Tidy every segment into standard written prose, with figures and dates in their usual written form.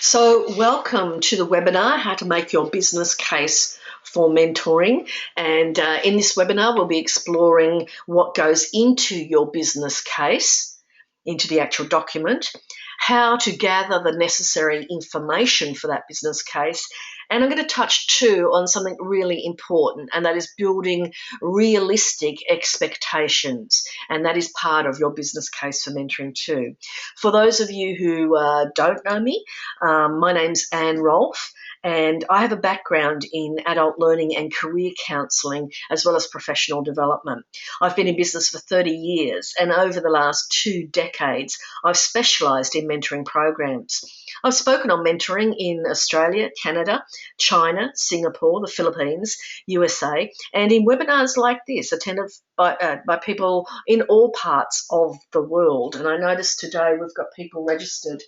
So, welcome to the webinar, How to Make Your Business Case for Mentoring. And in this webinar, we'll be exploring what goes into your business case, into the actual document, how to gather the necessary information for that business case. And I'm going to touch too on something really important, and that is building realistic expectations. And that is part of your business case for mentoring too. For those of you who don't know me, my name's Anne Rolfe, and I have a background in adult learning and career counselling as well as professional development. I've been in business for 30 years, and over the last 2 decades, I've specialised in mentoring programs. I've spoken on mentoring in Australia, Canada, China, Singapore, the Philippines, USA, and in webinars like this, attended by people in all parts of the world. And I noticed today we've got people registered.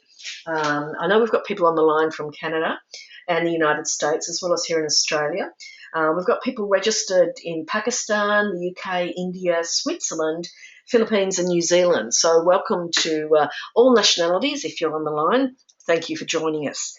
I know we've got people on the line from Canada and the United States, as well as here in Australia. We've got people registered in Pakistan, the UK, India, Switzerland, Philippines, and New Zealand. So welcome to all nationalities if you're on the line. Thank you for joining us.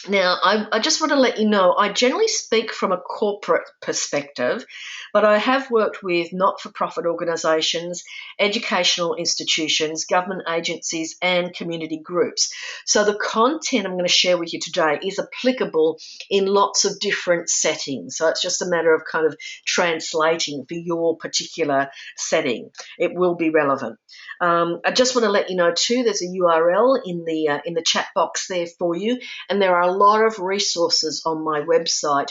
Now, I just want to let you know, I generally speak from a corporate perspective, but I have worked with not-for-profit organisations, educational institutions, government agencies, and community groups. So the content I'm going to share with you today is applicable in lots of different settings. So it's just a matter of kind of translating for your particular setting. It will be relevant. I just want to let you know too, there's a URL in the chat box there for you, and there are a lot of resources on my website,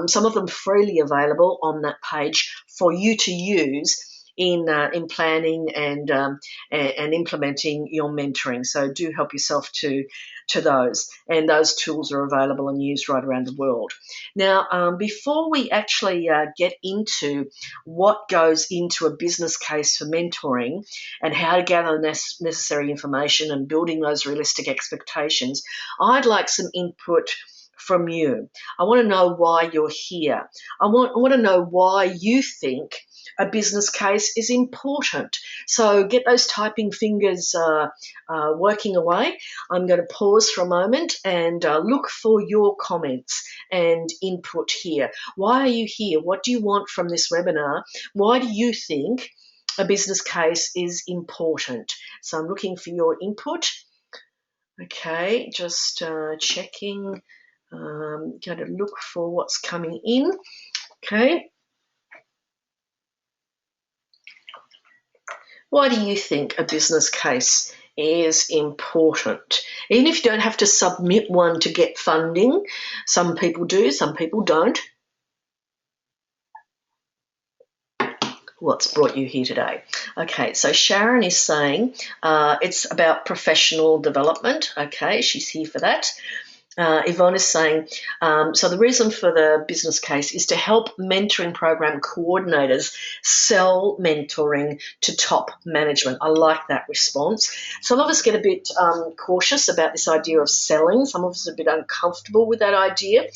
some of them freely available on that page for you to use in planning and implementing your mentoring. So do help yourself to those, and those tools are available and used right around the world. Now, before we actually get into what goes into a business case for mentoring and how to gather necessary information and building those realistic expectations, I'd like some input from you. I want to know why you're here. I want to know why you think a business case is important. So get those typing fingers working away. I'm going to pause for a moment and look for your comments and input here. Why are you here? What do you want from this webinar? Why do you think a business case is important? So I'm looking for your input. Okay, just checking. Going to look for what's coming in. Okay. Why do you think a business case is important? Even if you don't have to submit one to get funding, some people do, some people don't. What's brought you here today? Okay, so Sharon is saying it's about professional development. Okay, she's here for that. Yvonne is saying, so the reason for the business case is to help mentoring program coordinators sell mentoring to top management. I like that response. Some of us get a bit cautious about this idea of selling. Some of us are a bit uncomfortable with that idea.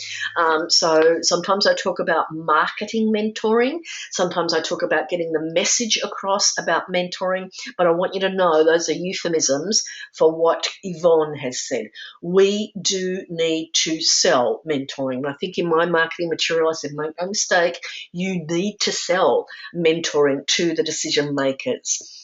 So sometimes I talk about marketing mentoring. Sometimes I talk about getting the message across about mentoring. But I want you to know those are euphemisms for what Yvonne has said. We do need to sell mentoring. And I think in my marketing material, I said, make no mistake, you need to sell mentoring to the decision makers.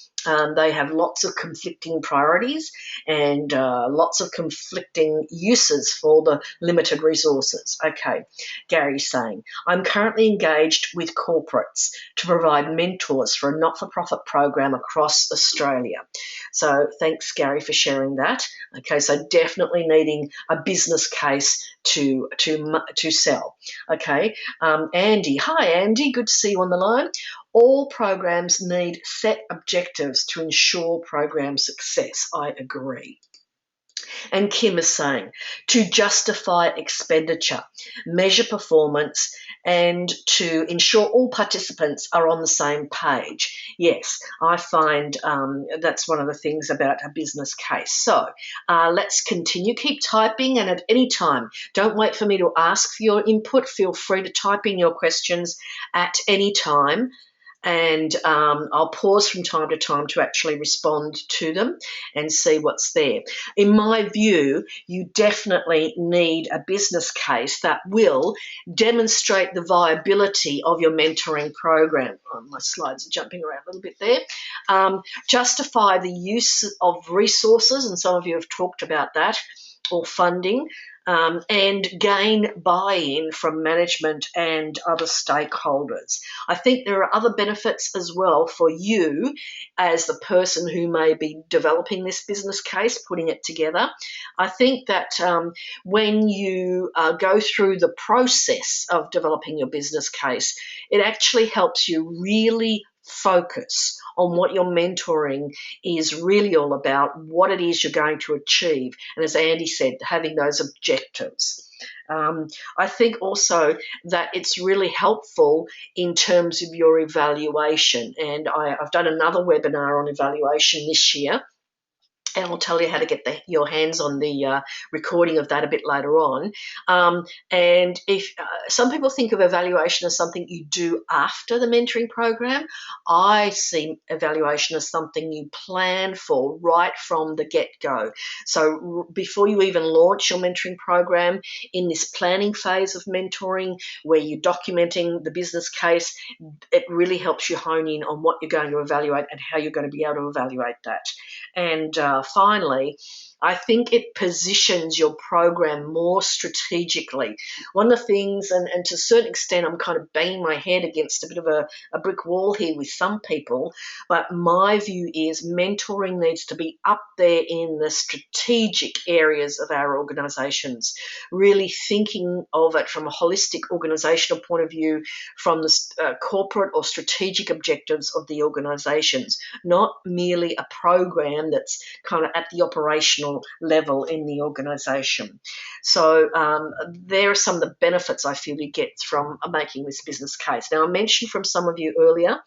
They have lots of conflicting priorities and lots of conflicting uses for the limited resources. Okay, Gary's saying, I'm currently engaged with corporates to provide mentors for a not-for-profit program across Australia. So thanks, Gary, for sharing that. Okay, so definitely needing a business case to sell. Okay, Andy. Hi, Andy. Good to see you on the line. All programs need set objectives to ensure program success. I agree. And Kim is saying, to justify expenditure, measure performance, and to ensure all participants are on the same page. Yes, I find that's one of the things about a business case. So let's continue. Keep typing, and at any time, don't wait for me to ask for your input. Feel free to type in your questions at any time. and I'll pause from time to time to actually respond to them and see what's there. In my view, you definitely need a business case that will demonstrate the viability of your mentoring program. Oh, my slides are jumping around a little bit there. Justify the use of resources, and some of you have talked about that, or funding, and gain buy-in from management and other stakeholders. I think there are other benefits as well for you as the person who may be developing this business case, putting it together. I think that when you go through the process of developing your business case, it actually helps you really focus on what your mentoring is really all about, what it is you're going to achieve, and as Andy said, having those objectives. I think also that it's really helpful in terms of your evaluation, and I've done another webinar on evaluation this year, and I'll tell you how to get your hands on the recording of that a bit later on. And if some people think of evaluation as something you do after the mentoring program, I see evaluation as something you plan for right from the get-go. So before you even launch your mentoring program, in this planning phase of mentoring, where you're documenting the business case, it really helps you hone in on what you're going to evaluate and how you're going to be able to evaluate that. And finally, I think it positions your program more strategically. One of the things, and to a certain extent, I'm kind of banging my head against a bit of a brick wall here with some people, but my view is mentoring needs to be up there in the strategic areas of our organisations, really thinking of it from a holistic organisational point of view, from the corporate or strategic objectives of the organisations, not merely a program that's kind of at the operational level in the organisation. So there are some of the benefits I feel you get from making this business case. Now, I mentioned from some of you earlier,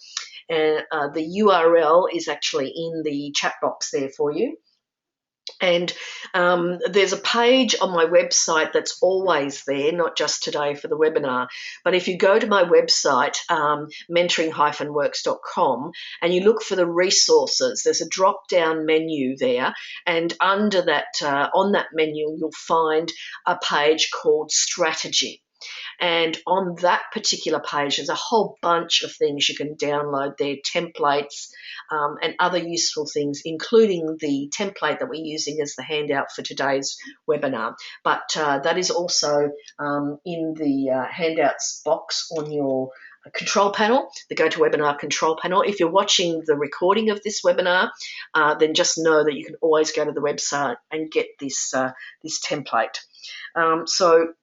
and the URL is actually in the chat box there for you. And there's a page on my website that's always there, not just today for the webinar. But if you go to my website, mentoring-works.com, and you look for the resources, there's a drop-down menu there. And under that, on that menu, you'll find a page called Strategy. And on that particular page, there's a whole bunch of things you can download there, templates and other useful things, including the template that we're using as the handout for today's webinar. But that is also in the handouts box on your control panel, the GoToWebinar control panel. If you're watching the recording of this webinar, then just know that you can always go to the website and get this, this template. So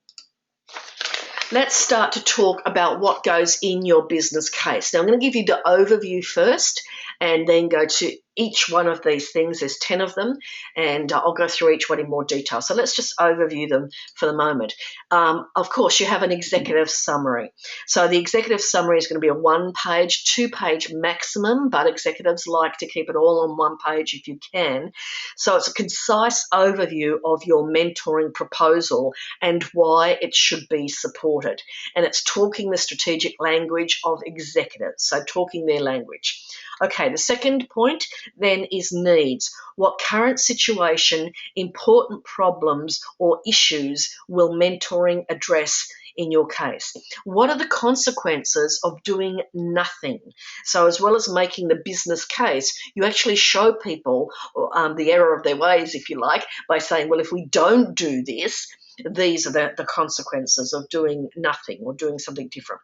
let's start to talk about what goes in your business case. Now, I'm going to give you the overview first and then go to each one of these things. There's 10 of them, and I'll go through each one in more detail. So let's just overview them for the moment. Of course, you have an executive summary. So the executive summary is going to be a 1-page, 2-page maximum, but executives like to keep it all on 1 page if you can. So it's a concise overview of your mentoring proposal and why it should be supported. And it's talking the strategic language of executives, so talking their language. Okay, the second point then is needs. What current situation, important problems or issues will mentoring address in your case? What are the consequences of doing nothing? So as well as making the business case, you actually show people the error of their ways, if you like, by saying, well, if we don't do this, these are the consequences of doing nothing or doing something different.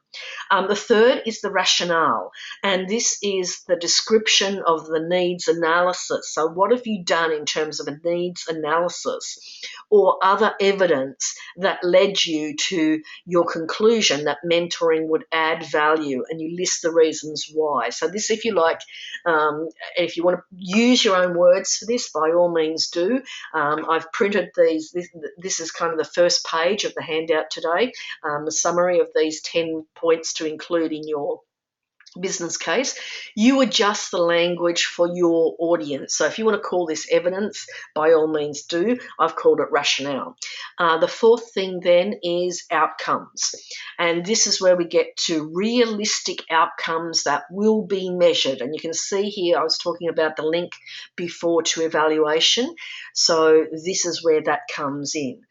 The third is the rationale, and this is the description of the needs analysis. So what have you done in terms of a needs analysis or other evidence that led you to your conclusion that mentoring would add value, and you list the reasons why. So this, if you like, if you want to use your own words for this, by all means do. I've printed these. This is kind of the first page of the handout today, the summary of these 10 points to include in your business case, you adjust the language for your audience. So if you want to call this evidence, by all means do. I've called it rationale. The fourth thing then is outcomes. And this is where we get to realistic outcomes that will be measured. And you can see here, I was talking about the link before to evaluation. So this is where that comes in.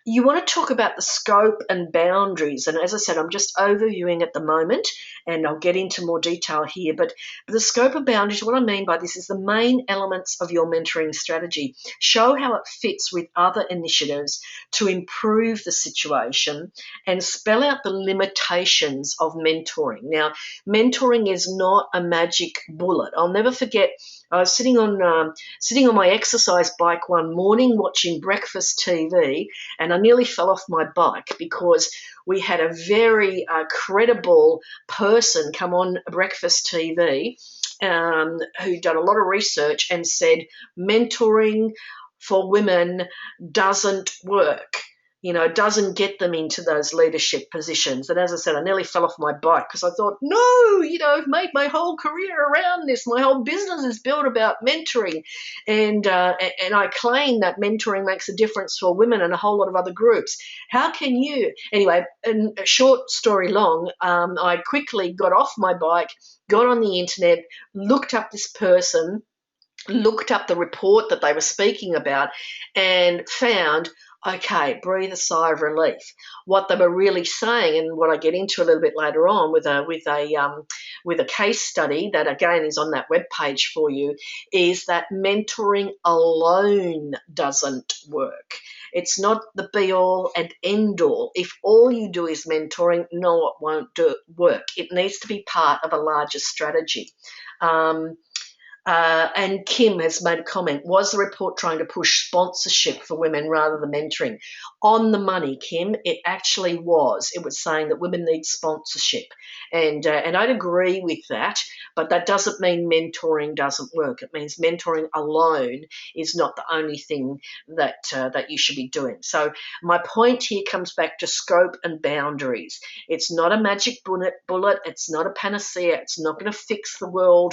You want to talk about the scope and boundaries. And as I said, I'm just overviewing at the moment, and I'll get into more detail here. But the scope and boundaries, what I mean by this is the main elements of your mentoring strategy. Show how it fits with other initiatives to improve the situation, and spell out the limitations of mentoring. Now, mentoring is not a magic bullet. I'll never forget, I was sitting on my exercise bike one morning watching breakfast TV, and I nearly fell off my bike because we had a very credible person come on breakfast TV who'd done a lot of research and said mentoring for women doesn't work. Doesn't get them into those leadership positions. And as I said, I nearly fell off my bike because I thought, no, I've made my whole career around this. My whole business is built about mentoring. And I claim that mentoring makes a difference for women and a whole lot of other groups. How can you? Anyway, and a short story long, I quickly got off my bike, got on the internet, looked up this person, looked up the report that they were speaking about, and found, okay, breathe a sigh of relief. What they were really saying, and what I get into a little bit later on with a case study that again is on that webpage for you, is that mentoring alone doesn't work. It's not the be all and end all. If all you do is mentoring, no, it won't work. It needs to be part of a larger strategy. And Kim has made a comment, was the report trying to push sponsorship for women rather than mentoring? On the money, Kim, it actually was. It was saying that women need sponsorship. And I'd agree with that, but that doesn't mean mentoring doesn't work. It means mentoring alone is not the only thing that you should be doing. So my point here comes back to scope and boundaries. It's not a magic bullet. It's not a panacea. It's not going to fix the world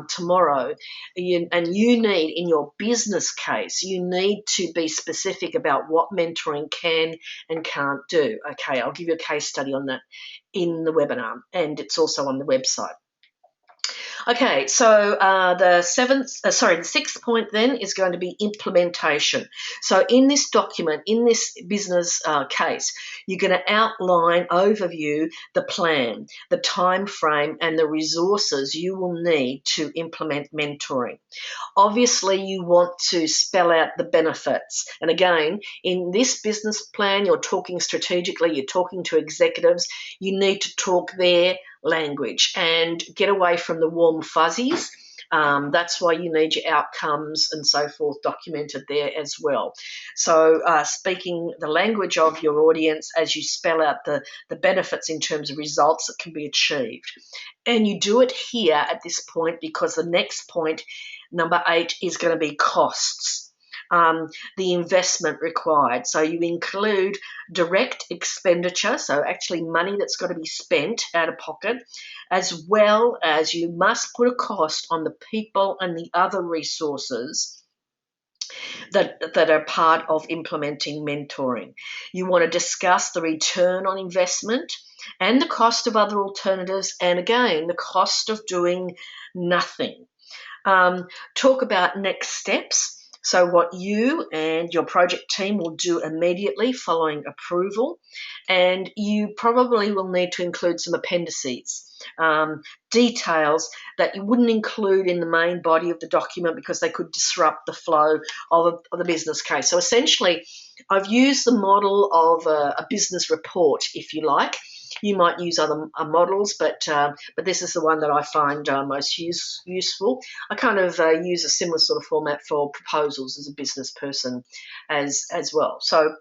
tomorrow. And you need, in your business case, you need to be specific about what mentoring can and can't do. Okay, I'll give you a case study on that in the webinar, and it's also on the website. Okay, so the sixth point then is going to be implementation. So in this document, in this business case, you're going to outline, overview the plan, the time frame, and the resources you will need to implement mentoring. Obviously, you want to spell out the benefits. And again, in this business plan, you're talking strategically, you're talking to executives, you need to talk their language and get away from the warm fuzzies. That's why you need your outcomes and so forth documented there as well. So speaking the language of your audience as you spell out the benefits in terms of results that can be achieved. And you do it here at this point because the next point, number 8, is going to be costs. The investment required. So you include direct expenditure, so actually money that's got to be spent out of pocket, as well as you must put a cost on the people and the other resources that are part of implementing mentoring. You want to discuss the return on investment and the cost of other alternatives, and again, the cost of doing nothing. Talk about next steps. So what you and your project team will do immediately following approval, and you probably will need to include some appendices, details that you wouldn't include in the main body of the document because they could disrupt the flow of the business case. So essentially, I've used the model of a business report, if you like. You might use other models, but this is the one that I find most useful. I kind of use a similar sort of format for proposals as a business person as well. So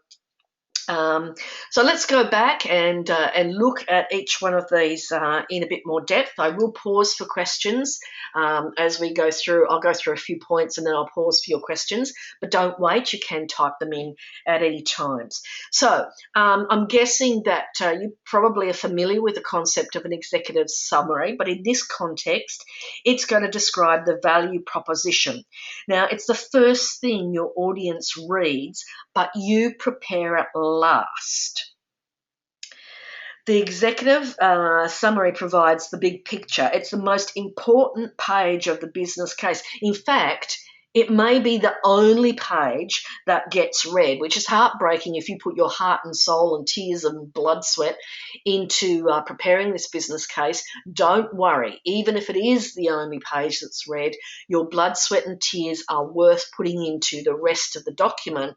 So let's go back and look at each one of these in a bit more depth. I will pause for questions as we go through. I'll go through a few points and then I'll pause for your questions, but don't wait. You can type them in at any times. So I'm guessing that you probably are familiar with the concept of an executive summary, but in this context, it's going to describe the value proposition. Now, it's the first thing your audience reads, but you prepare it last. The executive summary provides the big picture. It's the most important page of the business case. In fact, it may be the only page that gets read, which is heartbreaking if you put your heart and soul and tears and blood sweat into preparing this business case. Don't worry. Even if it is the only page that's read, your blood, sweat and tears are worth putting into the rest of the document,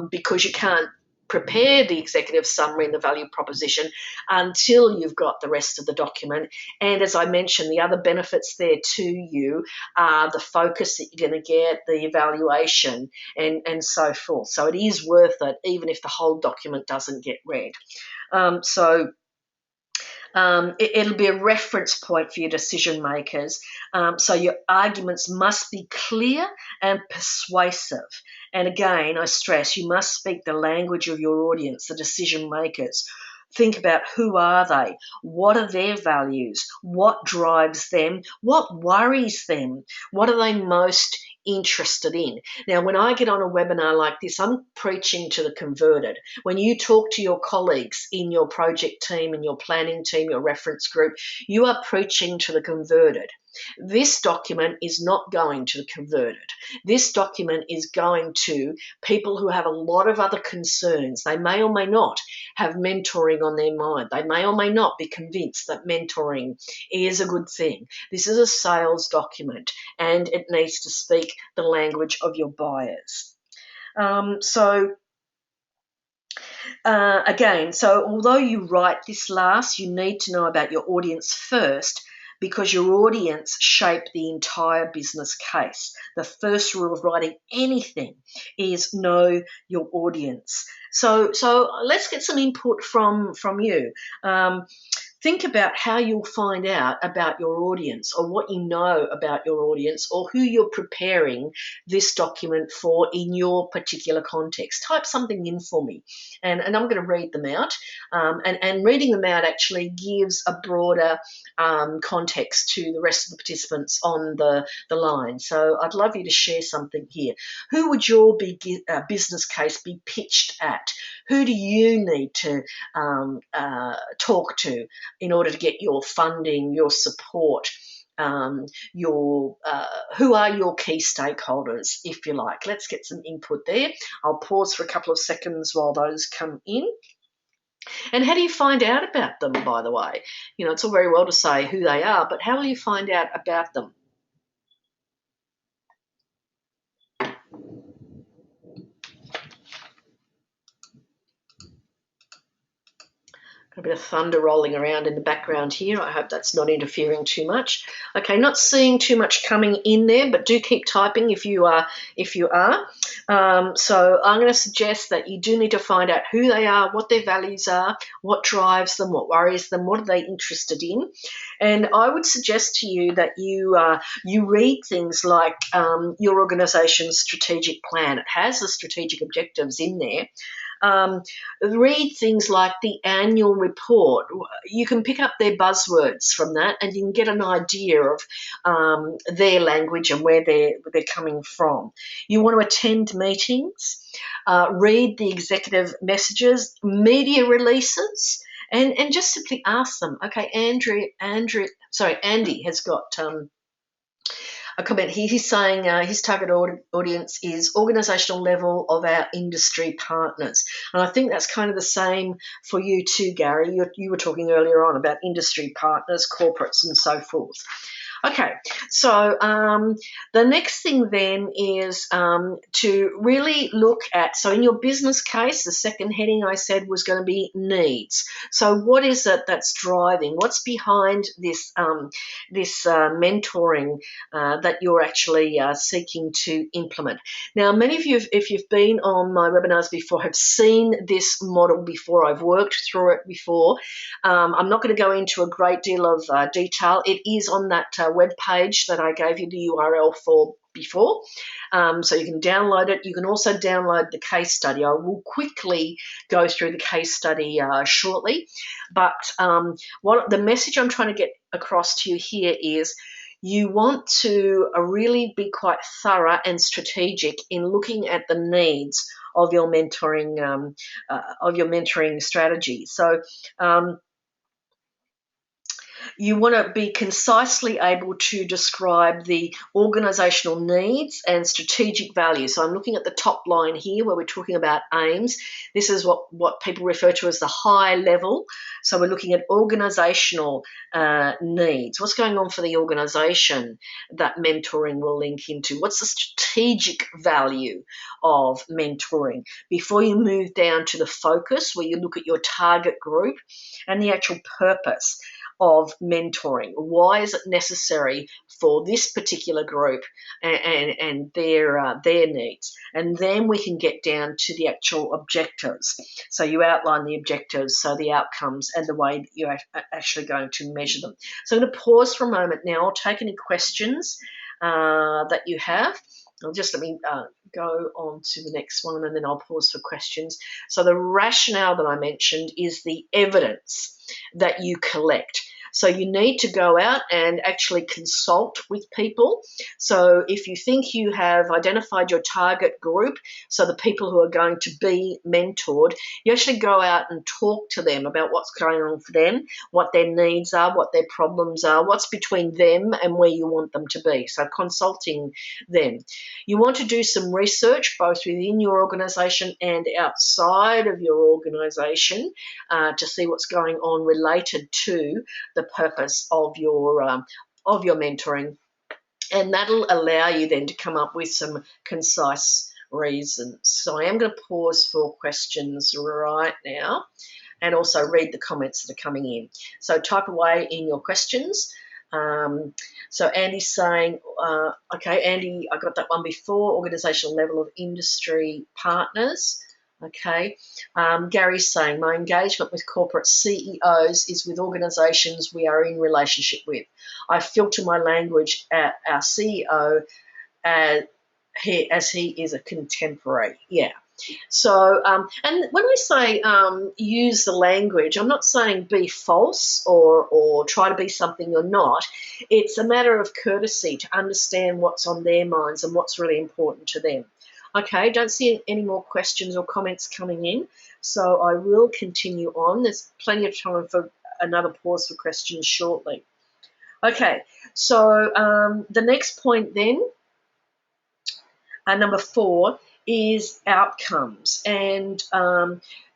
because you can't prepare the executive summary and the value proposition until you've got the rest of the document. And as I mentioned, the other benefits there to you are the focus that you're going to get, the evaluation, and so forth. So it is worth it, even if the whole document doesn't get read. It'll be a reference point for your decision makers. So your arguments must be clear and persuasive. And again, I stress, you must speak the language of your audience, the decision makers. Think about who are they? What are their values? What drives them? What worries them? What are they most interested in? Now, when I get on a webinar like this, I'm preaching to the converted. When you talk to your colleagues in your project team, in your planning team, your reference group, you are preaching to the converted. This document is not going to the converted. This document is going to people who have a lot of other concerns. They may or may not have mentoring on their mind. They may or may not be convinced that mentoring is a good thing. This is a sales document and it needs to speak the language of your buyers. Again, although you write this last, you need to know about your audience first, because your audience shape the entire business case. The first rule of writing anything is know your audience. So let's get some input from you. Think about how you'll find out about your audience, or what you know about your audience, or who you're preparing this document for in your particular context. Type something in for me, and I'm going to read them out. And reading them out actually gives a broader context to the rest of the participants on the line. So I'd love you to share something here. Who would your business case be pitched at? Who do you need to talk to in order to get your funding, your support, who are your key stakeholders, if you like? Let's get some input there. I'll pause for a couple of seconds while those come in. And how do you find out about them, by the way? You know, it's all very well to say who they are, but how will you find out about them? A bit of thunder rolling around in the background here. I hope that's not interfering too much. Okay, not seeing too much coming in there, but do keep typing if you are. So I'm going to suggest that you do need to find out who they are, what their values are, what drives them, what worries them, what are they interested in. And I would suggest to you that you read things like your organisation's strategic plan. It has the strategic objectives in there. Read things like the annual report. You can pick up their buzzwords from that, and you can get an idea of their language and where they're coming from. You want to attend meetings, read the executive messages, media releases, and just simply ask them. Okay, Andy has got a comment here. He's saying his target audience is organisational level of our industry partners. And I think that's kind of the same for you too, Gary. You were talking earlier on about industry partners, corporates and so forth. Okay, so the next thing then is to really look at, so in your business case, the second heading I said was going to be needs. So what is it that's driving? What's behind this mentoring that you're actually seeking to implement? Now, many of you, if you've been on my webinars before, have seen this model before. I've worked through it before. I'm not going to go into a great deal of detail. It is on that web page that I gave you the URL for before. So you can download it. You can also download the case study. I will quickly go through the case study shortly. But what the message I'm trying to get across to you here is you want to really be quite thorough and strategic in looking at the needs of your mentoring strategy. So you want to be concisely able to describe the organisational needs and strategic value. So I'm looking at the top line here where we're talking about aims. This is what people refer to as the high level. So we're looking at organisational needs. What's going on for the organisation that mentoring will link into? What's the strategic value of mentoring? Before you move down to the focus, where you look at your target group and the actual purpose of mentoring. Why is it necessary for this particular group and their needs? And then we can get down to the actual objectives. So you outline the objectives, so the outcomes and the way that you're actually going to measure them. So I'm going to pause for a moment now. I'll take any questions that you have. Just let me go on to the next one and then I'll pause for questions. So the rationale that I mentioned is the evidence that you collect. So you need to go out and actually consult with people. So if you think you have identified your target group, so the people who are going to be mentored, you actually go out and talk to them about what's going on for them, what their needs are, what their problems are, what's between them and where you want them to be. So consulting them. You want to do some research both within your organisation and outside of your organisation to see what's going on related to the purpose of your mentoring, and that'll allow you then to come up with some concise reasons. So I am going to pause for questions right now and also read the comments that are coming in. So type away in your questions. So Andy's saying, okay, Andy, I got that one before, organisational level of industry partners. Okay. Gary's saying, my engagement with corporate CEOs is with organisations we are in relationship with. I filter my language at our CEO as he is a contemporary. Yeah. So, and when I say use the language, I'm not saying be false or try to be something you're not. It's a matter of courtesy to understand what's on their minds and what's really important to them. Okay, don't see any more questions or comments coming in, so I will continue on. There's plenty of time for another pause for questions shortly. Okay, so the next point then, number 4, is outcomes, and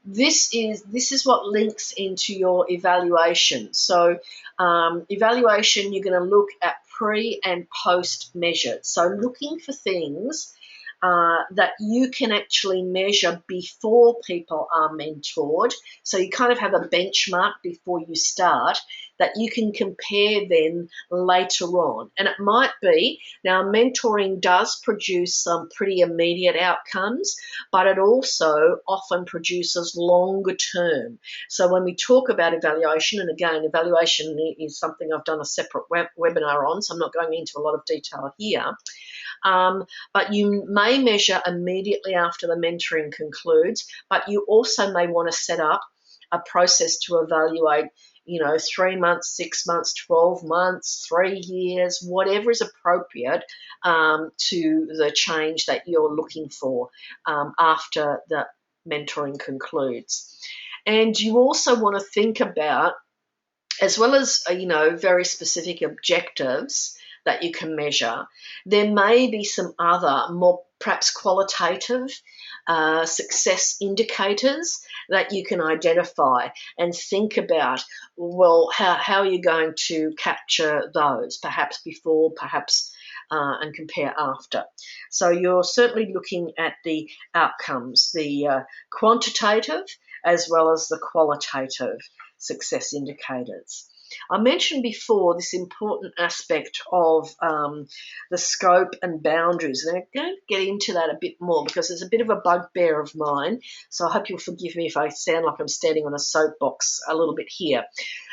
this is what links into your evaluation. So evaluation, you're going to look at pre and post measures. So looking for things that you can actually measure before people are mentored. So you kind of have a benchmark before you start that you can compare then later on. And it might be, now mentoring does produce some pretty immediate outcomes, but it also often produces longer term. So when we talk about evaluation, and again, evaluation is something I've done a separate webinar on, so I'm not going into a lot of detail here. But you may measure immediately after the mentoring concludes, but you also may want to set up a process to evaluate, 3 months, 6 months, 12 months, 3 years, whatever is appropriate to the change that you're looking for after the mentoring concludes. And you also want to think about, as well as, very specific objectives that you can measure, there may be some other more perhaps qualitative success indicators that you can identify and think about, well, how are you going to capture those, perhaps before, perhaps and compare after. So you're certainly looking at the outcomes, the quantitative as well as the qualitative success indicators. I mentioned before this important aspect of the scope and boundaries, and I'm going to get into that a bit more because it's a bit of a bugbear of mine, so I hope you'll forgive me if I sound like I'm standing on a soapbox a little bit here.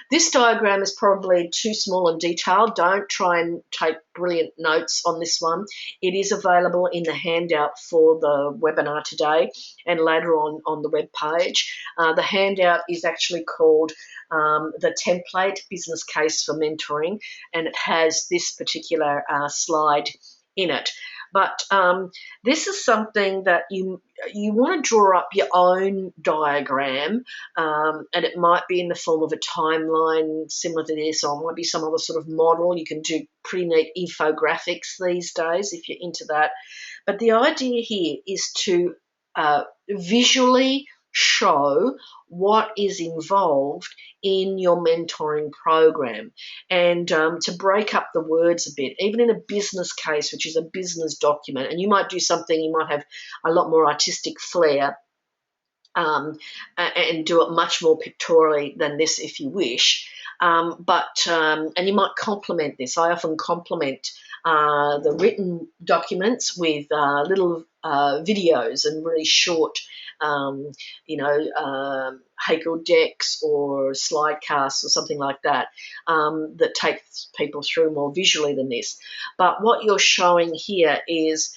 This diagram is probably too small and detailed. Don't try and take brilliant notes on this one. It is available in the handout for the webinar today and later on the web page. The handout is actually called the Template Business Case for Mentoring, and it has this particular slide in it. But this is something that you want to draw up your own diagram, and it might be in the form of a timeline similar to this, or it might be some other sort of model. You can do pretty neat infographics these days if you're into that. But the idea here is to visually show what is involved in your mentoring program, and to break up the words a bit, even in a business case, which is a business document, and you might do something, you might have a lot more artistic flair and do it much more pictorially than this if you wish. And you might complement this. I often complement the written documents with little videos and really short, Hagel decks or slide casts or something like that that takes people through more visually than this. But what you're showing here is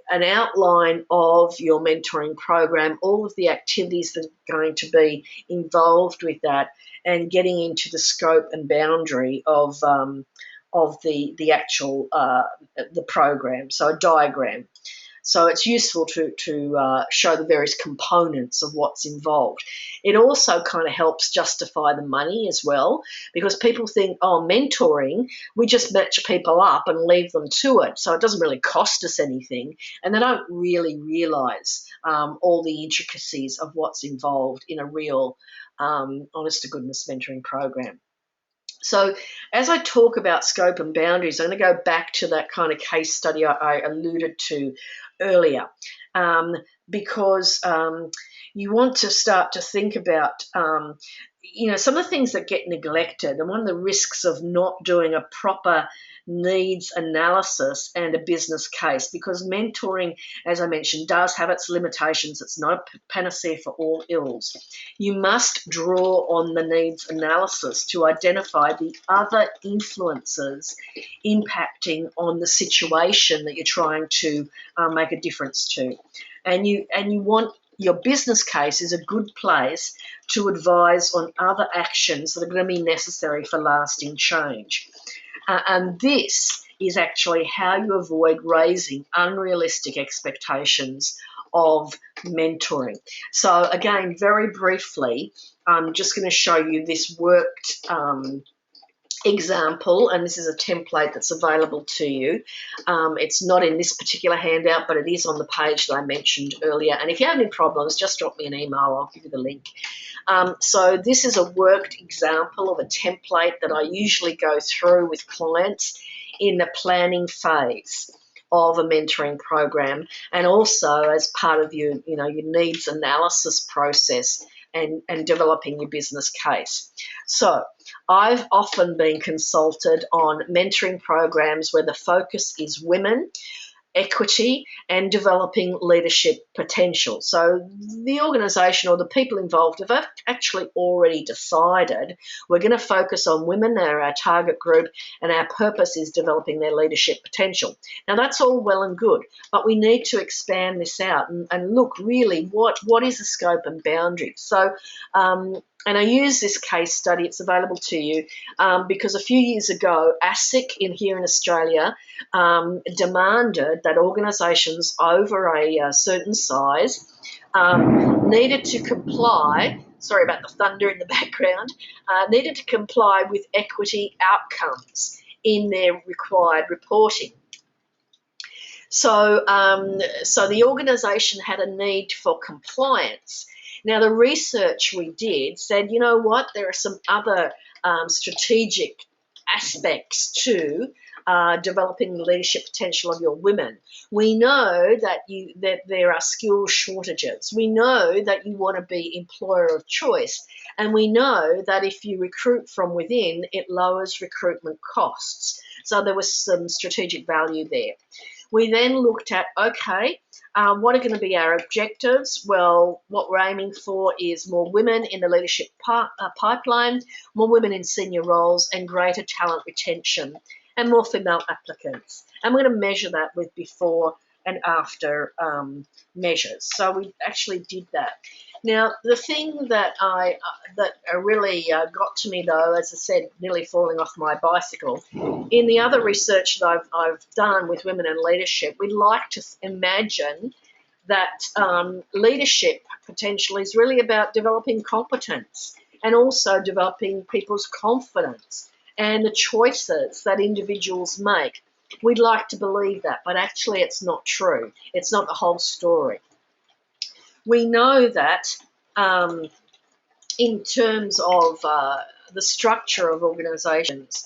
an outline of your mentoring program, all of the activities that are going to be involved with that, and getting into the scope and boundary of the actual the program. So a diagram. So it's useful to show the various components of what's involved. It also kind of helps justify the money as well, because people think, oh, mentoring, we just match people up and leave them to it. So it doesn't really cost us anything. And they don't really realise all the intricacies of what's involved in a real, honest-to-goodness mentoring program. So as I talk about scope and boundaries, I'm going to go back to that kind of case study I alluded to earlier, because you want to start to think about, some of the things that get neglected, and one of the risks of not doing a proper needs analysis and a business case, because mentoring, as I mentioned, does have its limitations. It's not a panacea for all ills. You must draw on the needs analysis to identify the other influences impacting on the situation that you're trying to make a difference to. And you want your business case is a good place to advise on other actions that are going to be necessary for lasting change. And this is actually how you avoid raising unrealistic expectations of mentoring. So again, very briefly, I'm just going to show you this worked example, and this is a template that's available to you. It's not in this particular handout, but it is on the page that I mentioned earlier. And if you have any problems, just drop me an email. I'll give you the link. So this is a worked example of a template that I usually go through with clients in the planning phase of a mentoring program, and also as part of your needs analysis process and developing your business case. So I've often been consulted on mentoring programs where the focus is women, equity, and developing leadership potential. So the organisation or the people involved have actually already decided we're going to focus on women, they're our target group, and our purpose is developing their leadership potential. Now that's all well and good, but we need to expand this out and look really what is the scope and boundary. So and I use this case study, it's available to you, because a few years ago, ASIC here in Australia demanded that organisations over a certain size needed to comply, sorry about the thunder in the background, needed to comply with equity outcomes in their required reporting. So the organisation had a need for compliance. Now, the research we did said, you know what, there are some other strategic aspects to developing the leadership potential of your women. We know that there are skill shortages. We know that you want to be employer of choice, and we know that if you recruit from within, it lowers recruitment costs. So there was some strategic value there. We then looked at, okay, what are going to be our objectives? Well, what we're aiming for is more women in the leadership pipeline, more women in senior roles, and greater talent retention, and more female applicants. And we're going to measure that with before and after measures. So we actually did that. Now, the thing that really got to me, though, as I said, nearly falling off my bicycle, in the other research that I've done with women in leadership, we'd like to imagine that leadership potential is really about developing competence and also developing people's confidence and the choices that individuals make. We'd like to believe that, but actually it's not true. It's not the whole story. We know that in terms of the structure of organisations,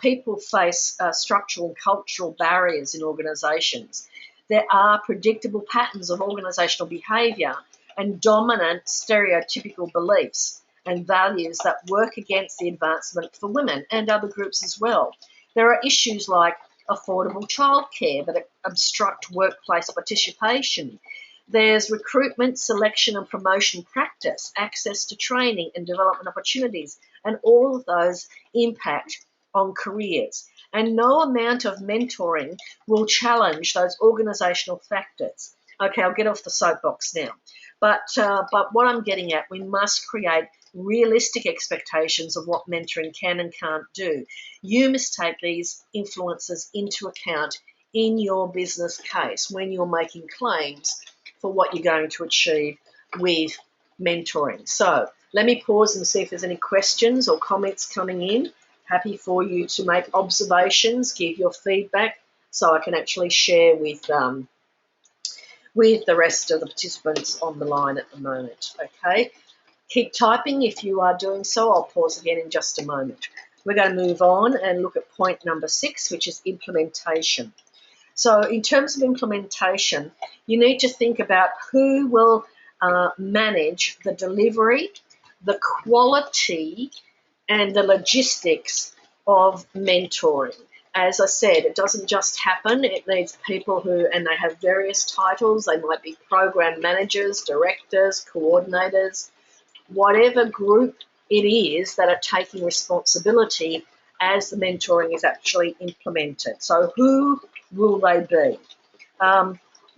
people face structural and cultural barriers in organisations. There are predictable patterns of organisational behaviour and dominant stereotypical beliefs and values that work against the advancement for women and other groups as well. There are issues like affordable childcare that obstruct workplace participation. There's recruitment, selection and promotion practice, access to training and development opportunities, and all of those impact on careers. And no amount of mentoring will challenge those organisational factors. Okay, I'll get off the soapbox now. But what I'm getting at, we must create realistic expectations of what mentoring can and can't do. You must take these influences into account in your business case when you're making claims for what you're going to achieve with mentoring. So let me pause and see if there's any questions or comments coming in. Happy for you to make observations, give your feedback, so I can actually share with the rest of the participants on the line at the moment. Okay, keep typing if you are doing so. I'll pause again in just a moment. We're going to move on and look at point number 6, which is implementation. So in terms of implementation, you need to think about who will manage the delivery, the quality, and the logistics of mentoring. As I said, it doesn't just happen. It needs people and they have various titles. They might be program managers, directors, coordinators, whatever group it is that are taking responsibility as the mentoring is actually implemented. So who will they be?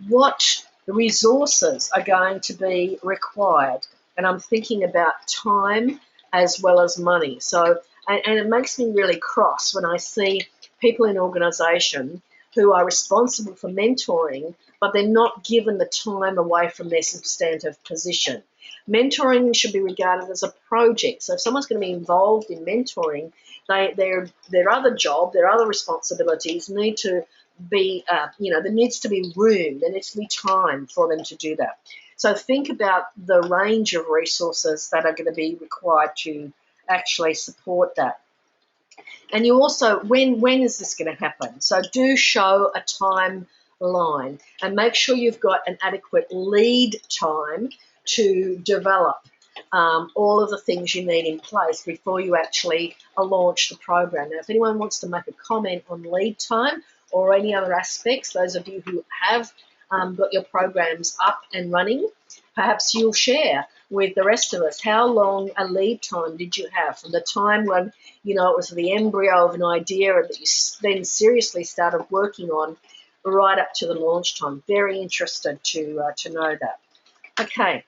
What resources are going to be required? And I'm thinking about time as well as money. So, and it makes me really cross when I see people in organisation who are responsible for mentoring, but they're not given the time away from their substantive position. Mentoring should be regarded as a project. So if someone's going to be involved in mentoring, their other job, their other responsibilities need to be, there needs to be room, there needs to be time for them to do that. So think about the range of resources that are going to be required to actually support that. And you also, when is this going to happen? So do show a timeline and make sure you've got an adequate lead time to develop all of the things you need in place before you actually launch the program. Now, if anyone wants to make a comment on lead time or any other aspects, those of you who have got your programs up and running, perhaps you'll share with the rest of us how long a lead time did you have from the time when it was the embryo of an idea that you then seriously started working on right up to the launch time. Very interested to know that. Okay,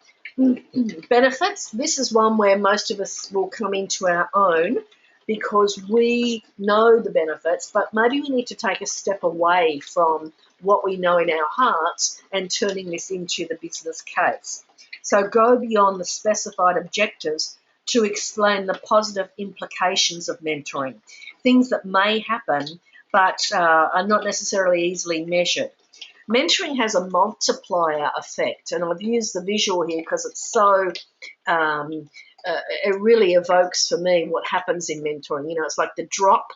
benefits. This is one where most of us will come into our own because we know the benefits, but maybe we need to take a step away from what we know in our hearts and turning this into the business case. So go beyond the specified objectives to explain the positive implications of mentoring, things that may happen but are not necessarily easily measured. mentoring has a multiplier effect, and I've used the visual here because it's so it really evokes for me what happens in mentoring. It's like the drop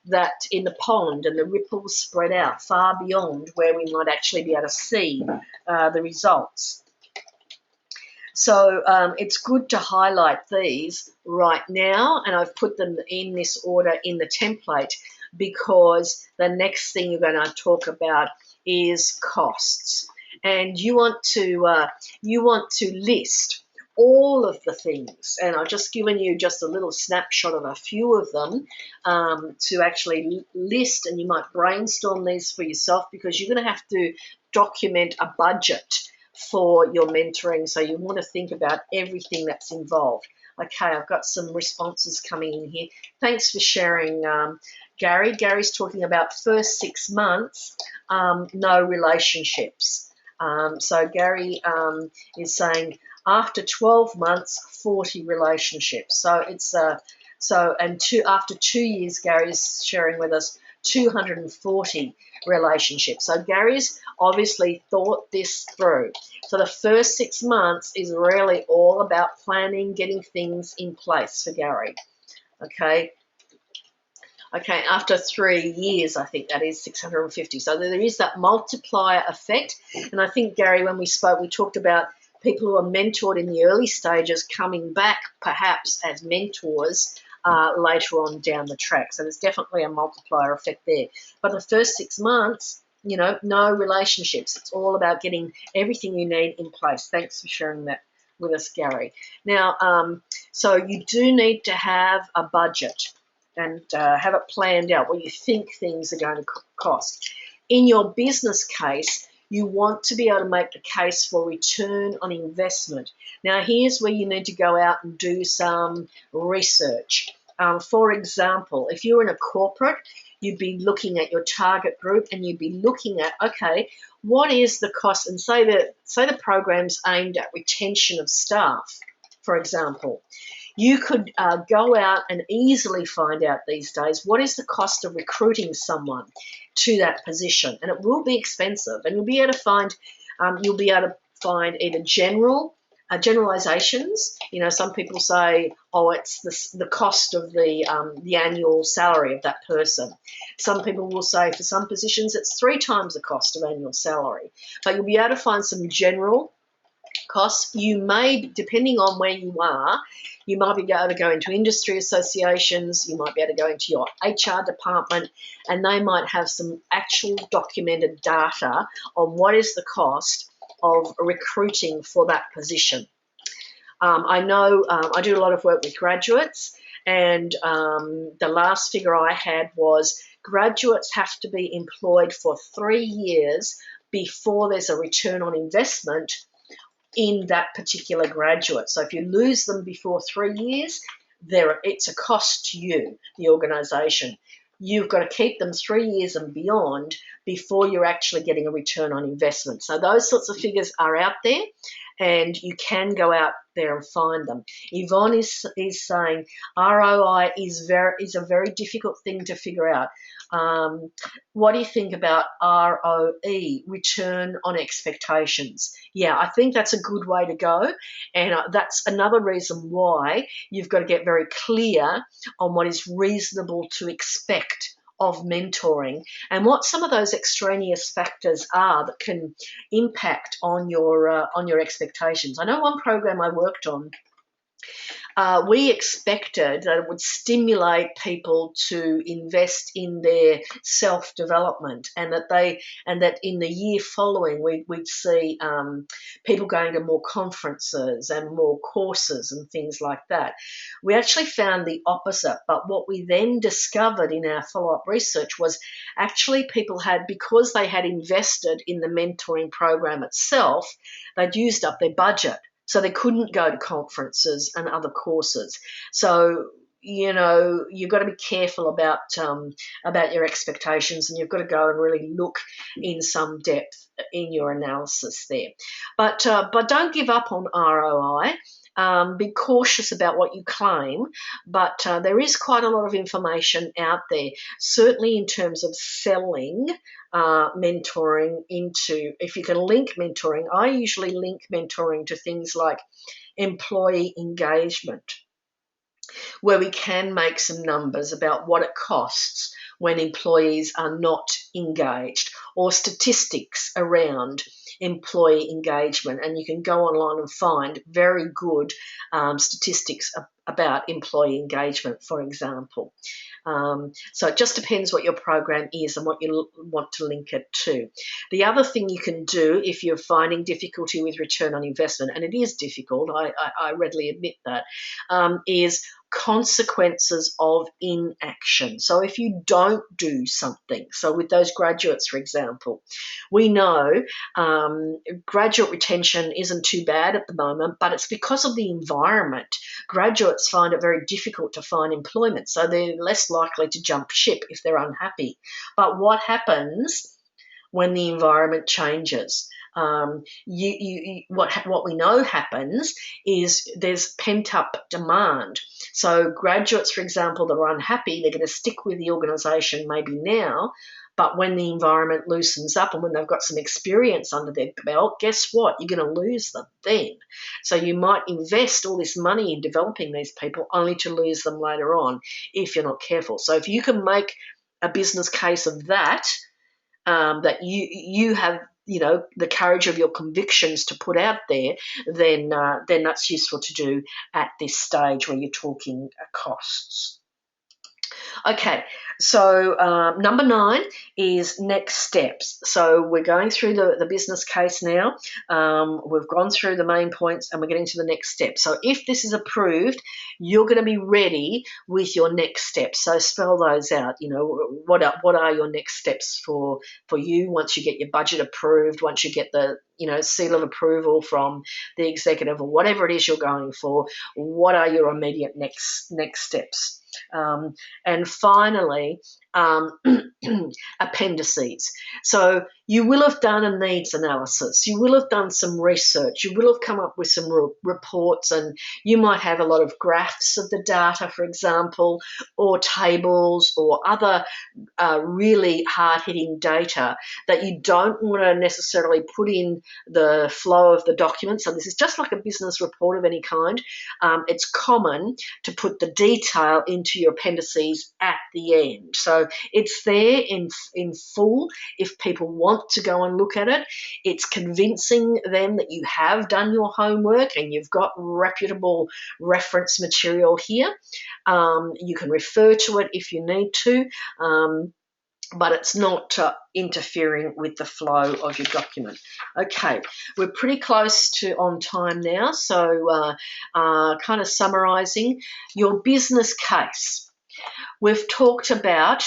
that in the pond, and the ripples spread out far beyond where we might actually be able to see the results. So it's good to highlight these right now, and I've put them in this order in the template because the next thing you're going to talk about is costs, and you want to list all of the things, and I've just given you just a little snapshot of a few of them to actually list, and you might brainstorm these for yourself because you're going to have to document a budget for your mentoring, so you want to think about everything that's involved. Okay, I've got some responses coming in here. Thanks for sharing, Gary. Gary's talking about first 6 months, no relationships. So Gary is saying after 12 months, 40 relationships. So it's after 2 years, Gary's sharing with us 240 relationships. So Gary's obviously thought this through. So the first 6 months is really all about planning, getting things in place for Gary. Okay, after 3 years, I think that is 650. So there is that multiplier effect. And I think, Gary, when we spoke, we talked about people who are mentored in the early stages coming back perhaps as mentors later on down the track. So there's definitely a multiplier effect there. But the first 6 months, no relationships. It's all about getting everything you need in place. Thanks for sharing that with us, Gary. Now, so you do need to have a budget and have it planned out what you think things are going to cost. In your business case, you want to be able to make the case for return on investment. Now, here's where you need to go out and do some research. For example, if you're in a corporate, you'd be looking at your target group and you'd be looking at, okay, what is the cost? And say the program's aimed at retention of staff, for example. You could go out and easily find out these days what is the cost of recruiting someone to that position, and it will be expensive. And you'll be able to find either generalizations. Some people say, oh, it's the cost of the annual salary of that person. Some people will say for some positions it's 3 times the cost of annual salary. But you'll be able to find some general costs. You may, depending on where you are, you might be able to go into industry associations, you might be able to go into your HR department, and they might have some actual documented data on what is the cost of recruiting for that position. I know I do a lot of work with graduates, and the last figure I had was graduates have to be employed for 3 years before there's a return on investment in that particular graduate. So if you lose them before 3 years, it's a cost to you, the organisation. You've got to keep them 3 years and beyond before you're actually getting a return on investment. So those sorts of figures are out there, and you can go out there and find them. Yvonne is saying ROI is a very difficult thing to figure out. What do you think about ROE, return on expectations? Yeah, I think that's a good way to go, and that's another reason why you've got to get very clear on what is reasonable to expect of mentoring and what some of those extraneous factors are that can impact on your expectations. I know one program I worked on, we expected that it would stimulate people to invest in their self-development, and that in the year following we'd see people going to more conferences and more courses and things like that. We actually found the opposite, but what we then discovered in our follow-up research was actually people had, because they had invested in the mentoring program itself, they'd used up their budget. So they couldn't go to conferences and other courses. So, you've got to be careful about your expectations, and you've got to go and really look in some depth in your analysis there. But don't give up on ROI. Be cautious about what you claim, but there is quite a lot of information out there, certainly in terms of selling mentoring into, if you can link mentoring, I usually link mentoring to things like employee engagement, where we can make some numbers about what it costs when employees are not engaged, or statistics around employee engagement. And you can go online and find very good statistics about employee engagement, for example. So it just depends what your program is and what you want to link it to. The other thing you can do if you're finding difficulty with return on investment, and it is difficult, I readily admit that, is consequences of inaction. So if you don't do something, so with those graduates, for example, we know graduate retention isn't too bad at the moment, but it's because of the environment. Graduates find it very difficult to find employment, so they're less likely to jump ship if they're unhappy. But what happens when the environment changes? What we know happens is there's pent-up demand. So graduates, for example, that are unhappy, they're going to stick with the organisation maybe now, but when the environment loosens up and when they've got some experience under their belt, guess what? You're going to lose them then. So you might invest all this money in developing these people only to lose them later on if you're not careful. So if you can make a business case of that, that you have, the courage of your convictions to put out there, then that's useful to do at this stage where you're talking costs. Okay, so number 9 is next steps. So we're going through the business case now. We've gone through the main points and we're getting to the next step. So if this is approved, you're going to be ready with your next steps. So spell those out. What are your next steps for you once you get your budget approved, once you get the seal of approval from the executive or whatever it is you're going for. What are your immediate next steps? And finally, appendices. So you will have done a needs analysis. You will have done some research. You will have come up with some reports, and you might have a lot of graphs of the data, for example, or tables or other really hard-hitting data that you don't want to necessarily put in the flow of the document. So this is just like a business report of any kind. It's common to put the detail into your appendices at the end. So it's there in full if people want to go and look at it. It's convincing them that you have done your homework and you've got reputable reference material here. You can refer to it if you need to. But it's not interfering with the flow of your document. Okay, we're pretty close to on time now, so kind of summarising your business case. We've talked about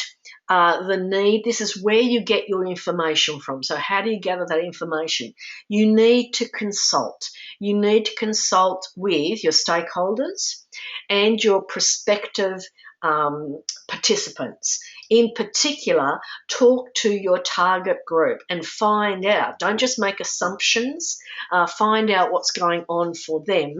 the need. This is where you get your information from. So how do you gather that information? You need to consult. You need to consult with your stakeholders and your prospective participants. In particular, talk to your target group and find out. Don't just make assumptions. Find out what's going on for them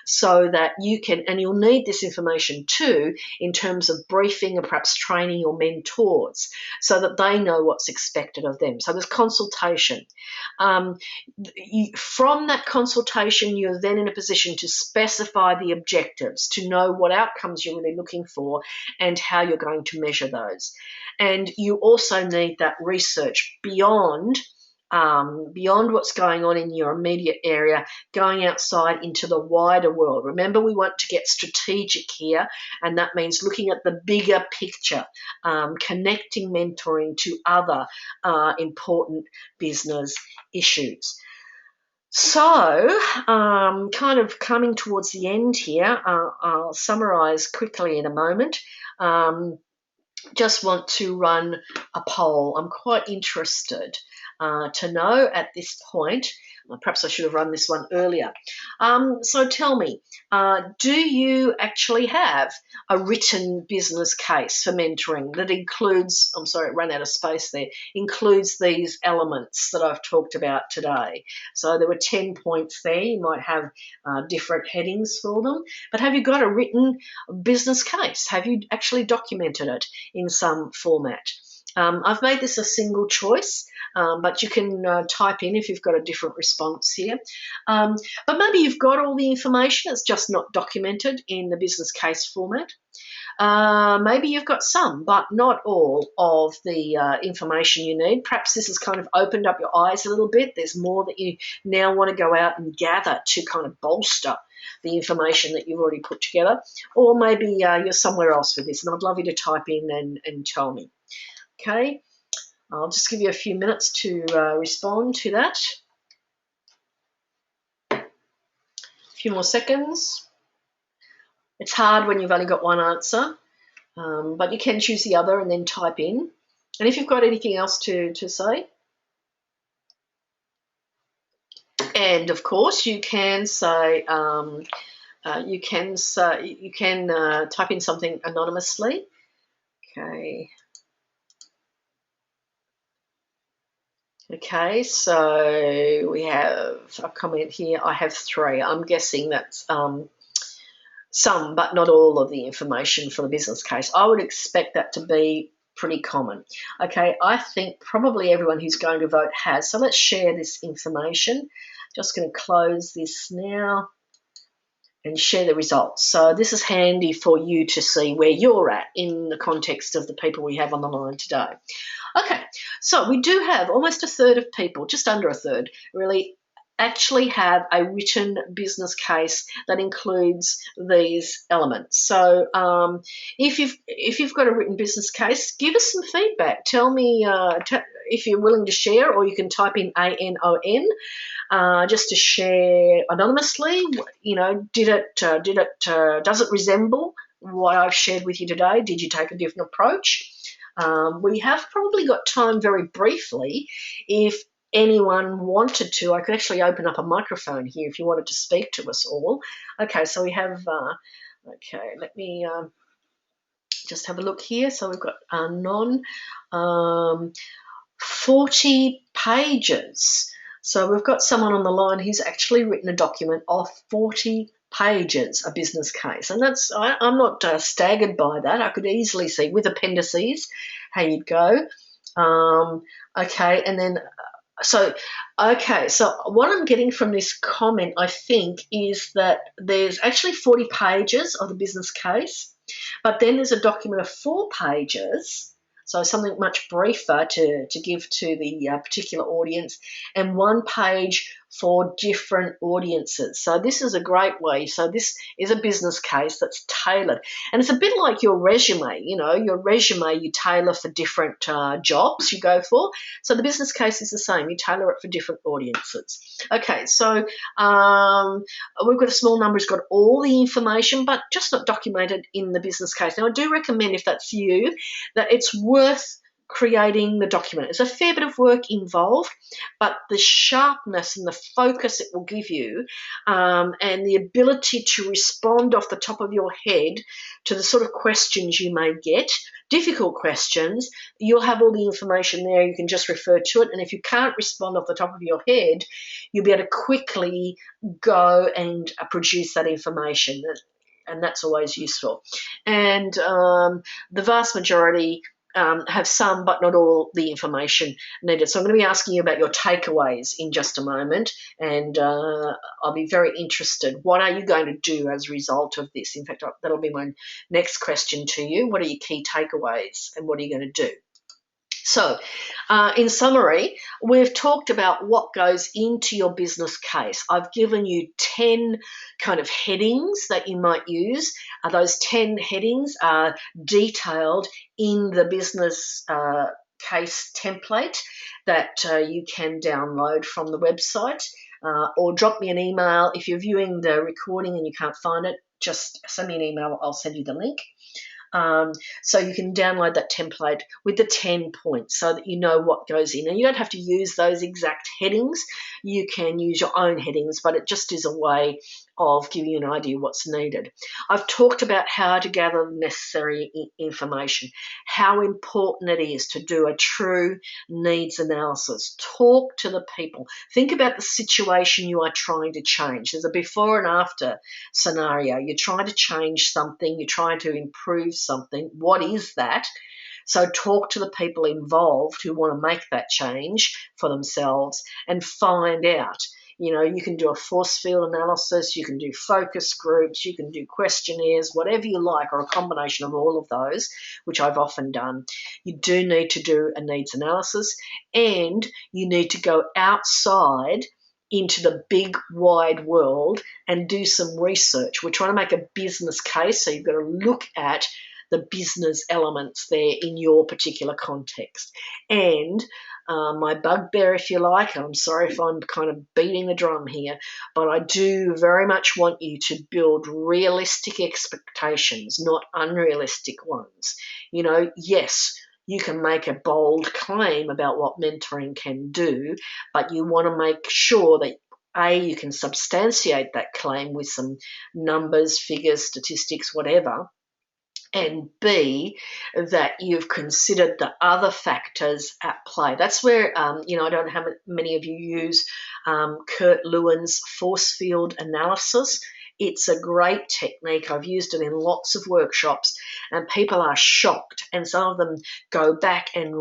so that you can, and you'll need this information too in terms of briefing and perhaps training your mentors so that they know what's expected of them. So there's consultation. From that consultation, you're then in a position to specify the objectives, to know what outcomes you're really looking for and how you're going to measure those. And you also need that research beyond what's going on in your immediate area, going outside into the wider world. Remember, we want to get strategic here, and that means looking at the bigger picture, connecting mentoring to other important business issues. So, kind of coming towards the end here, I'll summarise quickly in a moment. just want to run a poll. I'm quite interested to know at this point. Perhaps I should have run this one earlier. So tell me, do you actually have a written business case for mentoring that includes, I'm sorry, it ran out of space there, includes these elements that I've talked about today? So there were 10 points there. You might have different headings for them. But have you got a written business case? Have you actually documented it in some format? I've made this a single choice, but you can type in if you've got a different response here. But maybe you've got all the information, it's just not documented in the business case format. Maybe you've got some, but not all of the information you need. Perhaps this has kind of opened up your eyes a little bit. There's more that you now want to go out and gather to kind of bolster the information that you've already put together. Or maybe you're somewhere else with this, and I'd love you to type in and tell me. Okay, I'll just give you a few minutes to respond to that. A few more seconds. It's hard when you've only got one answer, but you can choose the other and then type in. And if you've got anything else to say, and of course you can say you can type in something anonymously. Okay. Okay, so we have a comment here. I have 3. I'm guessing that's some, but not all of the information for the business case. I would expect that to be pretty common. Okay, I think probably everyone who's going to vote has. So let's share this information. Just going to close this now and share the results. So this is handy for you to see where you're at in the context of the people we have on the line today. Okay, so we do have almost a third of people, just under a third, really actually have a written business case that includes these elements. So if you've got a written business case, give us some feedback. Tell me if you're willing to share, or you can type in ANON just to share anonymously. You know, does it resemble what I've shared with you today? Did you take a different approach? We have probably got time very briefly. If anyone wanted to, I could actually open up a microphone here if you wanted to speak to us all. Okay, so we have, okay, let me just have a look here. So we've got 40 pages. So we've got someone on the line who's actually written a document of 40 pages, a business case. And that's, I'm not staggered by that. I could easily see with appendices how you'd go. Okay, and then so what I'm getting from this comment, I think, is that there's actually 40 pages of the business case, but then there's a document of 4 pages, so something much briefer to give to the particular audience, and 1 page for different audiences. So this is a great way. So this is a business case that's tailored. And it's a bit like your resume. You know, your resume you tailor for different jobs you go for. So the business case is the same. You tailor it for different audiences. Okay, so we've got a small number who's got all the information, but just not documented in the business case. Now, I do recommend, if that's you, that it's worth creating the document. There's a fair bit of work involved, but the sharpness and the focus it will give you, and the ability to respond off the top of your head to the sort of questions you may get, difficult questions, you'll have all the information there. You can just refer to it, and if you can't respond off the top of your head, you'll be able to quickly go and produce that information, and that's always useful. And the vast majority have some but not all the information needed. So I'm going to be asking you about your takeaways in just a moment, and I'll be very interested. What are you going to do as a result of this? In fact, that'll be my next question to you. What are your key takeaways, and what are you going to do? So, in summary, we've talked about what goes into your business case. I've given you 10 kind of headings that you might use. Those 10 headings are detailed in the business case template that you can download from the website, or drop me an email. If you're viewing the recording and you can't find it, just send me an email. I'll send you the link. So you can download that template with the 10 points so that you know what goes in. And you don't have to use those exact headings. You can use your own headings, but it just is a way of giving you an idea what's needed. I've talked about how to gather necessary information, how important it is to do a true needs analysis. Talk to the people. Think about the situation you are trying to change. There's a before and after scenario. You're trying to change something, you're trying to improve something. What is that? So talk to the people involved who want to make that change for themselves and find out. You know, you can do a force field analysis, you can do focus groups, you can do questionnaires, whatever you like, or a combination of all of those, which I've often done. You do need to do a needs analysis, and you need to go outside into the big wide world and do some research. We're trying to make a business case, so you've got to look at the business elements there in your particular context. And my bugbear, if you like, I'm sorry if I'm kind of beating the drum here, but I do very much want you to build realistic expectations, not unrealistic ones. You know, yes, you can make a bold claim about what mentoring can do, but you want to make sure that you can substantiate that claim with some numbers, figures, statistics, whatever, and B, that you've considered the other factors at play. That's where, I don't know how many of you use Kurt Lewin's force field analysis. It's a great technique. I've used it in lots of workshops, and people are shocked, and some of them go back and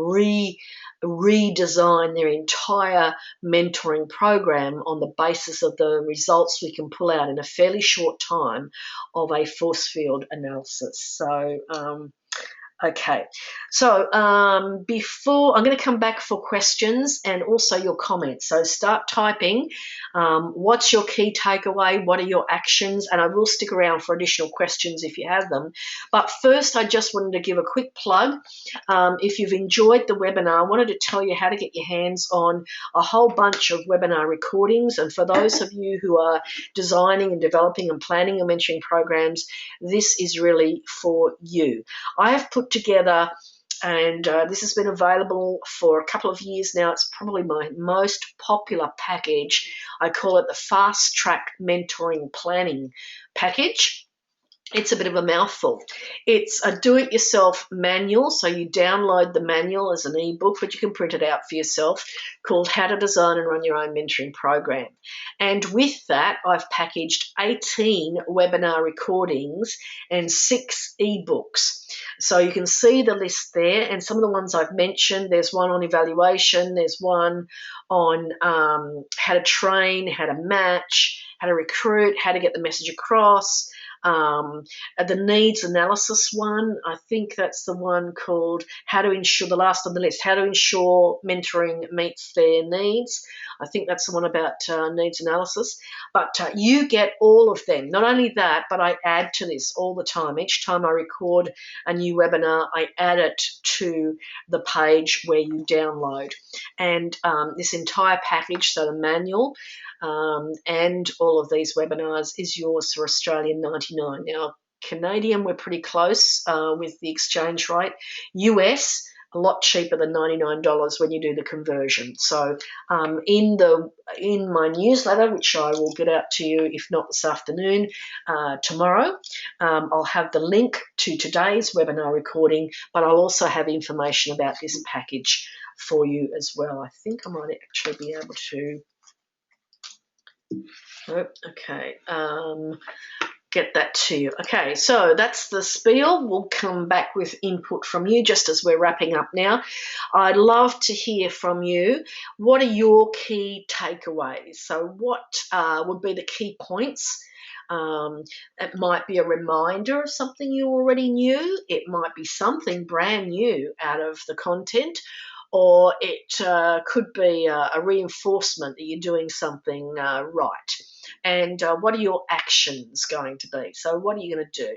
redesign their entire mentoring program on the basis of the results we can pull out in a fairly short time of a force field analysis. So, okay. So before, I'm going to come back for questions and also your comments. So start typing. What's your key takeaway? What are your actions? And I will stick around for additional questions if you have them. But first, I just wanted to give a quick plug. If you've enjoyed the webinar, I wanted to tell you how to get your hands on a whole bunch of webinar recordings. And for those of you who are designing and developing and planning your mentoring programs, this is really for you. I have put together, and this has been available for a couple of years now. It's probably my most popular package. I call it the Fast Track Mentoring Planning Package. It's a bit of a mouthful. It's a do-it-yourself manual, so you download the manual as an ebook, but you can print it out for yourself, called How to Design and Run Your Own Mentoring Program. And with that, I've packaged 18 webinar recordings and 6 ebooks. So you can see the list there, and some of the ones I've mentioned. There's one on evaluation, there's one on how to train, how to match, how to recruit, how to get the message across. The needs analysis one, I think that's the one called How to Ensure, the last on the list, How to Ensure Mentoring Meets Their Needs. I think that's the one about needs analysis. But you get all of them. Not only that, but I add to this all the time. Each time I record a new webinar, I add it to the page where you download. And this entire package, so the manual, and all of these webinars is yours for Australian 99. Now, Canadian, we're pretty close with the exchange rate. US, a lot cheaper than $99 when you do the conversion. So in my newsletter, which I will get out to you, if not this afternoon, tomorrow, I'll have the link to today's webinar recording, but I'll also have information about this package for you as well. I think I might actually be able to... Oh, okay, get that to you. Okay, so that's the spiel. We'll come back with input from you just as we're wrapping up now. I'd love to hear from you. What are your key takeaways? So what would be the key points? It might be a reminder of something you already knew. It might be something brand new out of the content, or it could be a reinforcement that you're doing something right. And what are your actions going to be? So what are you going to do?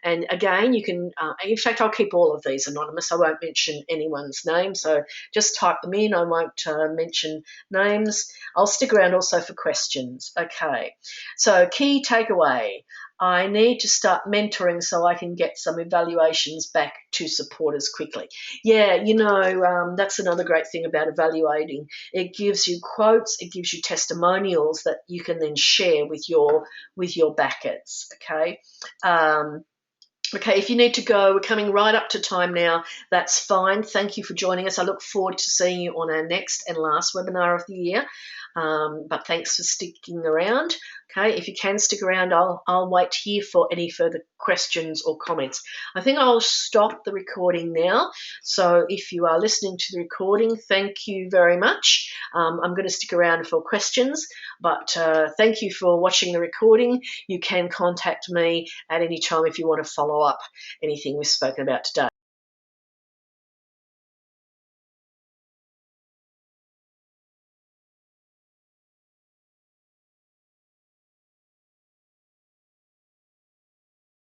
And again, you can, in fact, I'll keep all of these anonymous. I won't mention anyone's name, so just type them in. I won't mention names. I'll stick around also for questions. Okay, so key takeaway. I need to start mentoring so I can get some evaluations back to supporters quickly. Yeah, that's another great thing about evaluating. It gives you quotes, it gives you testimonials that you can then share with your backers. Okay. Okay, if you need to go, we're coming right up to time now. That's fine. Thank you for joining us. I look forward to seeing you on our next and last webinar of the year. But thanks for sticking around. Okay, if you can stick around, I'll wait here for any further questions or comments. I think I'll stop the recording now. So if you are listening to the recording, thank you very much. I'm going to stick around for questions, but thank you for watching the recording. You can contact me at any time if you want to follow up anything we've spoken about today.